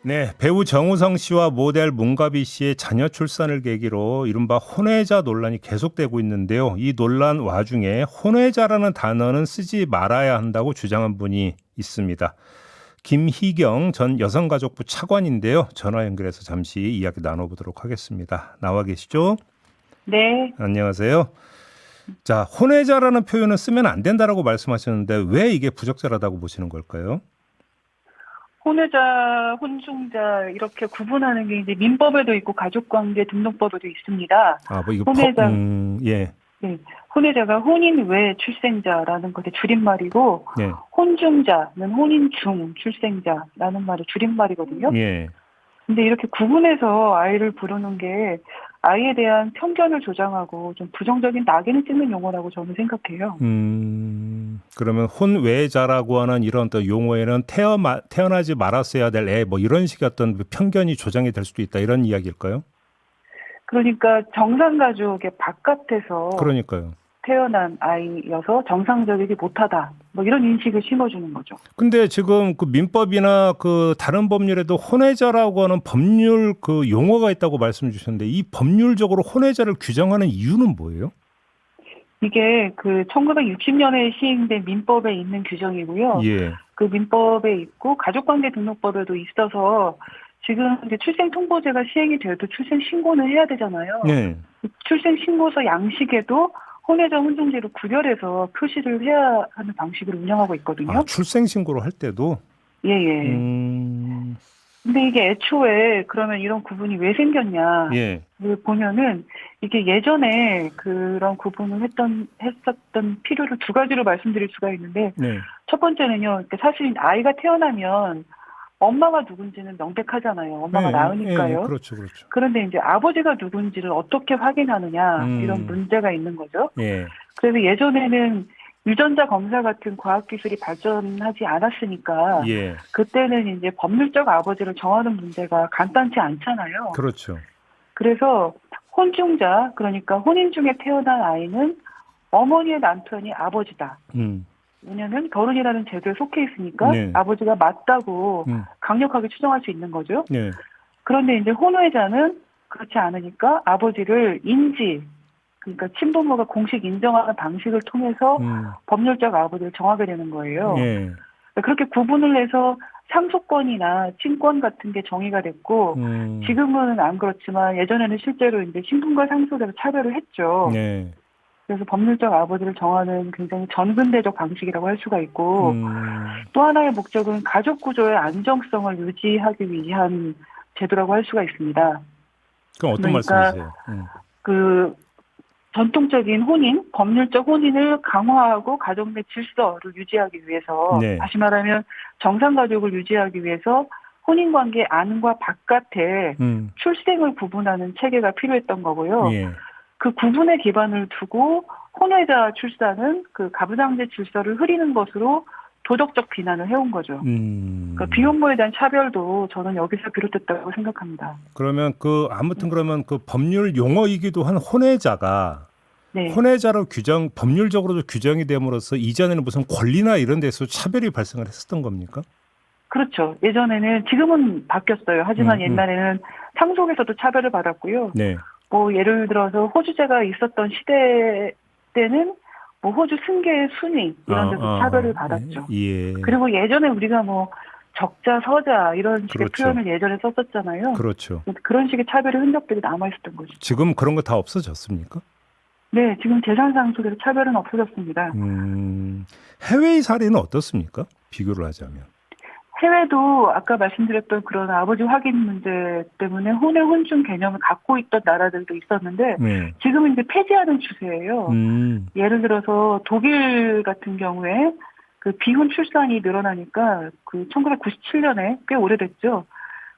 네, 배우 정우성 씨와 모델 문가비 씨의 자녀 출산을 계기로 이른바 혼외자 논란이 계속되고 있는데요. 이 논란 와중에 혼외자라는 단어는 쓰지 말아야 한다고 주장한 분이 있습니다. 김희경 전 여성가족부 차관인데요. 전화 연결해서 잠시 이야기 나눠보도록 하겠습니다. 나와 계시죠? 네, 안녕하세요. 자, 혼외자라는 표현은 쓰면 안 된다라고 말씀하셨는데 왜 이게 부적절하다고 보시는 걸까요? 혼외자, 혼중자 이렇게 구분하는 게 이제 민법에도 있고 가족관계 등록법에도 있습니다. 아, 뭐 이거 혼외자, 예, 네, 혼외자가 혼인 외 출생자라는 것의 줄임말이고 예, 혼중자는 혼인 중 출생자라는 말의 줄임말이거든요. 예. 근데 이렇게 구분해서 아이를 부르는 게 아이에 대한 편견을 조장하고 좀 부정적인 낙인을 찍는 용어라고 저는 생각해요. 그러면 혼외자라고 하는 이런 또 용어에는 태어나지 말았어야 될 애, 뭐 이런 식의 어떤 편견이 조장이 될 수도 있다, 이런 이야기일까요? 그러니까 정상가족의 바깥에서 그러니까요. 태어난 아이여서 정상적이지 못하다. 뭐 이런 인식을 심어주는 거죠. 근데 지금 그 민법이나 그 다른 법률에도 혼외자라고 하는 법률 그 용어가 있다고 말씀 주셨는데 이 법률적으로 혼외자를 규정하는 이유는 뭐예요? 이게 그 1960년에 시행된 민법에 있는 규정이고요. 예. 그 민법에 있고 가족관계 등록법에도 있어서 지금 이제 출생통보제가 시행이 돼도 출생신고는 해야 되잖아요. 네. 출생신고서 양식에도 혼외자 혼중제로 구별해서 표시를 해야 하는 방식으로 운영하고 있거든요. 아, 출생신고를 할 때도? 예, 예. 근데 이게 애초에 그러면 이런 구분이 왜 생겼냐? 예. 보면은 이게 예전에 그런 구분을 했었던 필요를 두 가지로 말씀드릴 수가 있는데 네. 첫 번째는요. 사실 아이가 태어나면 엄마가 누군지는 명백하잖아요. 엄마가 예, 낳으니까요. 그렇죠, 그렇죠. 그런데 이제 아버지가 누군지를 어떻게 확인하느냐 이런 음, 문제가 있는 거죠. 예, 그래서 예전에는 유전자 검사 같은 과학기술이 발전하지 않았으니까 예, 그때는 이제 법률적 아버지를 정하는 문제가 간단치 않잖아요. 그렇죠. 그래서 혼중자, 그러니까 혼인 중에 태어난 아이는 어머니의 남편이 아버지다. 음, 왜냐하면 결혼이라는 제도에 속해 있으니까 네, 아버지가 맞다고 음, 강력하게 추정할 수 있는 거죠. 네, 그런데 이제 혼외자는 그렇지 않으니까 아버지를 인지, 그러니까 친부모가 공식 인정하는 방식을 통해서 음, 법률적 아버지를 정하게 되는 거예요. 예, 그렇게 구분을 해서 상속권이나 친권 같은 게 정의가 됐고 음, 지금은 안 그렇지만 예전에는 실제로 이제 신분과 상속에서 차별을 했죠. 네, 그래서 법률적 아버지를 정하는 굉장히 전근대적 방식이라고 할 수가 있고 음, 또 하나의 목적은 가족 구조의 안정성을 유지하기 위한 제도라고 할 수가 있습니다. 그럼 어떤 그러니까 말씀이세요? 그 전통적인 혼인, 법률적 혼인을 강화하고 가족 내 질서를 유지하기 위해서, 네, 다시 말하면 정상가족을 유지하기 위해서 혼인관계 안과 바깥에 출생을 구분하는 체계가 필요했던 거고요. 예, 그 구분의 기반을 두고 혼외자 출산은 그 가부장제 질서를 흐리는 것으로 도덕적 비난을 해온 거죠. 그러니까 비혼모에 대한 차별도 저는 여기서 비롯됐다고 생각합니다. 그러면 아무튼 그러면 그 법률 용어이기도 한 혼외자가 네. 혼외자로 법률적으로도 규정이 됨으로써 이전에는 무슨 권리나 이런 데서 차별이 발생을 했었던 겁니까? 그렇죠. 예전에는, 지금은 바뀌었어요. 하지만 음. 옛날에는 상속에서도 차별을 받았고요. 네. 뭐 예를 들어서 호주제가 있었던 시대 때는 뭐 호주 승계의 순위 이런 데서 차별을 받았죠. 예. 그리고 예전에 우리가 뭐 적자, 서자 이런 식의 그렇죠. 표현을 예전에 썼었잖아요. 그렇죠. 그런 식의 차별의 흔적들이 남아있었던 거죠. 지금 그런 거 다 없어졌습니까? 네, 지금 재산 상속에서 차별은 없어졌습니다. 해외의 사례는 어떻습니까? 비교를 하자면. 해외도 아까 말씀드렸던 그런 아버지 확인 문제 때문에 혼외 혼중 개념을 갖고 있던 나라들도 있었는데 네. 지금은 이제 폐지하는 추세예요. 예를 들어서 독일 같은 경우에 그 비혼 출산이 늘어나니까 그 1997년에 꽤 오래됐죠.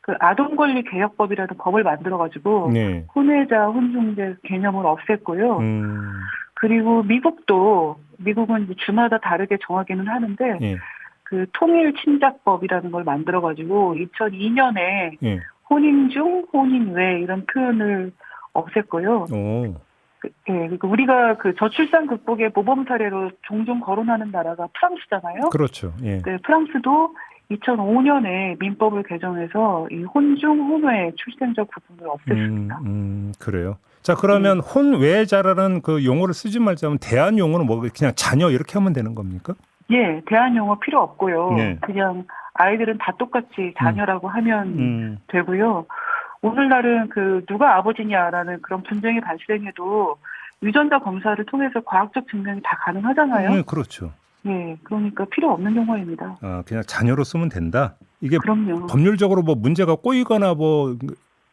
그 아동권리 개혁법이라는 법을 만들어가지고 네. 혼외자 혼중제 개념을 없앴고요. 그리고 미국은 이제 주마다 다르게 정하기는 하는데 예. 그 통일 친자법이라는 걸 만들어가지고 2002년에 예. 혼인 중, 혼인 외 이런 표현을 없앴고요. 오. 그러니까 우리가 그 저출산 극복의 모범 사례로 종종 거론하는 나라가 프랑스잖아요. 그렇죠. 예. 네, 프랑스도 2005년에 민법을 개정해서 이 혼중 혼외 출생자 구분을 없앴습니다. 그래요. 자, 그러면 혼외자라는 그 용어를 쓰지 말자면 대안 용어는 뭐 그냥 자녀 이렇게 하면 되는 겁니까? 예, 대안 용어 필요 없고요. 네. 그냥 아이들은 다 똑같이 자녀라고 하면 되고요. 오늘날은 그 누가 아버지냐라는 그런 분쟁이 발생해도 유전자 검사를 통해서 과학적 증명이 다 가능하잖아요. 네, 그렇죠. 예, 그러니까 필요 없는 용어입니다. 아, 그냥 자녀로 쓰면 된다. 이게 그럼요. 법률적으로 뭐 문제가 꼬이거나 뭐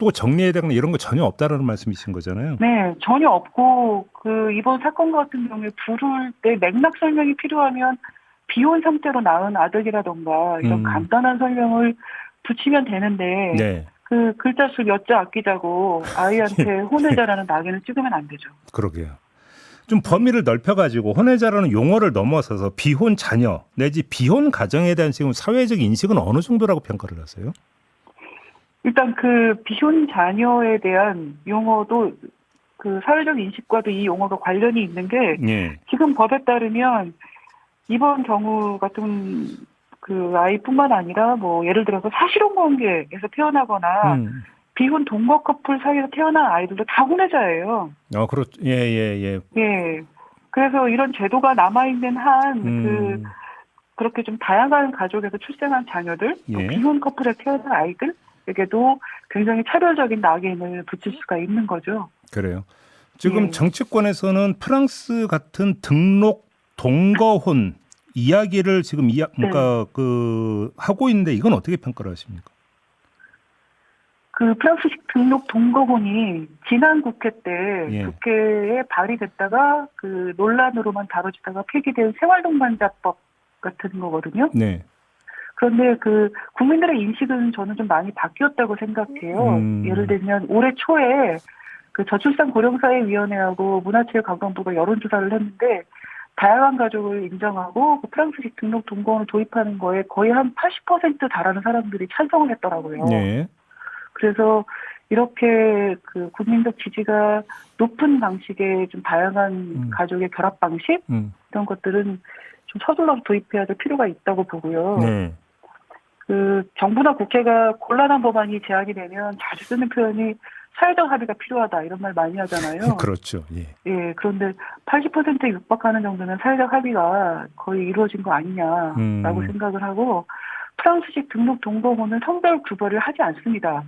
또 정리해야 되거나 이런 거 전혀 없다라는 말씀이신 거잖아요. 네, 전혀 없고 그 이번 사건 같은 경우에 부를 때 맥락 설명이 필요하면 비혼 상태로 낳은 아들이라던가 이런 간단한 설명을 붙이면 되는데 네. 그 글자 수 몇 자 아끼자고 아이한테 혼외자라는 낙인을 찍으면 안 되죠. 그러게요. 좀 범위를 넓혀가지고 혼외자라는 용어를 넘어서서 비혼 자녀 내지 비혼 가정에 대한 지금 사회적 인식은 어느 정도라고 평가를 하세요? 일단 그 비혼 자녀에 대한 용어도 그 사회적 인식과도 이 용어가 관련이 있는 게 예. 지금 법에 따르면 이번 경우 같은 그 아이뿐만 아니라 뭐 예를 들어서 사실혼 관계에서 태어나거나 비혼 동거 커플 사이에서 태어난 아이들도 다 혼외자예요. 그렇죠. 예. 예. 그래서 이런 제도가 남아있는 한 그렇게 좀 다양한 가족에서 출생한 자녀들, 또 비혼 커플에 태어난 아이들에게도 굉장히 차별적인 낙인을 붙일 수가 있는 거죠. 그래요. 지금 정치권에서는 프랑스 같은 등록 동거혼 이야기를 지금 그러니까 그 하고 있는데 이건 어떻게 평가를 하십니까? 그 프랑스식 등록 동거혼이 지난 국회 때 국회에 발의됐다가 그 논란으로만 다뤄지다가 폐기된 생활동반자법 같은 거거든요. 네. 그런데 그 국민들의 인식은 저는 좀 많이 바뀌었다고 생각해요. 예를 들면 올해 초에 그 저출산 고령사회위원회하고 문화체육관광부가 여론조사를 했는데 다양한 가족을 인정하고 그 프랑스식 등록 동거혼을 도입하는 거에 거의 한 80% 달하는 사람들이 찬성을 했더라고요. 네. 그래서 이렇게 그 국민적 지지가 높은 방식의 좀 다양한 가족의 결합 방식 이런 것들은 좀 서둘러 도입해야 될 필요가 있다고 보고요. 네. 그 정부나 국회가 곤란한 법안이 제안이 되면 자주 쓰는 표현이 사회적 합의가 필요하다 이런 말 많이 하잖아요. 그렇죠. 예. 예, 그런데 80%에 육박하는 정도면 사회적 합의가 거의 이루어진 거 아니냐라고 생각을 하고 프랑스식 등록 동거혼은 성별 구별을 하지 않습니다.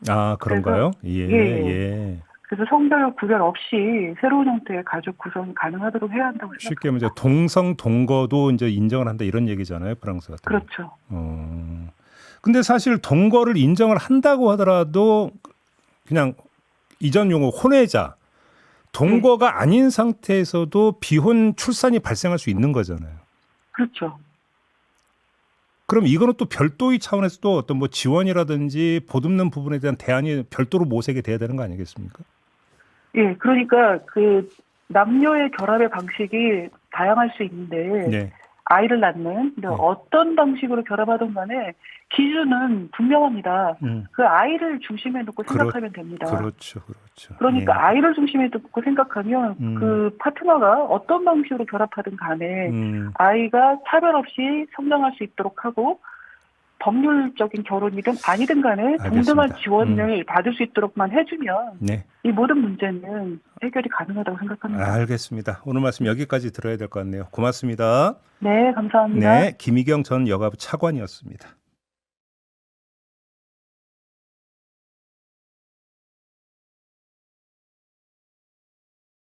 아, 그런가요? 예. 그래서 성별 구별 없이 새로운 형태의 가족 구성이 가능하도록 해야 한다고 생각합니다. 쉽게 말해 동성 동거도 이제 인정을 한다 이런 얘기잖아요, 프랑스 같은. 그렇죠. 근데 사실 동거를 인정을 한다고 하더라도 그냥 이전 용어 혼외자 동거가 아닌 상태에서도 비혼 출산이 발생할 수 있는 거잖아요. 그렇죠. 그럼 이거는 또 별도의 차원에서도 어떤 뭐 지원이라든지 보듬는 부분에 대한 대안이 별도로 모색이 돼야 되는 거 아니겠습니까? 예, 그러니까 그 남녀의 결합의 방식이 다양할 수 있는데 아이를 낳는 어떤 방식으로 결합하든 간에 기준은 분명합니다. 그 아이를 중심에 놓고 생각하면 됩니다. 그렇죠. 그러니까 아이를 중심에 놓고 생각하면 그 파트너가 어떤 방식으로 결합하든 간에 아이가 차별 없이 성장할 수 있도록 하고 법률적인 결혼이든 아니든 간에 동등한 지원을 받을 수 있도록만 해주면 이 모든 문제는 해결이 가능하다고 생각합니다. 알겠습니다. 오늘 말씀 여기까지 들어야 될 것 같네요. 고맙습니다. 네, 감사합니다. 네, 김희경 전 여가부 차관이었습니다.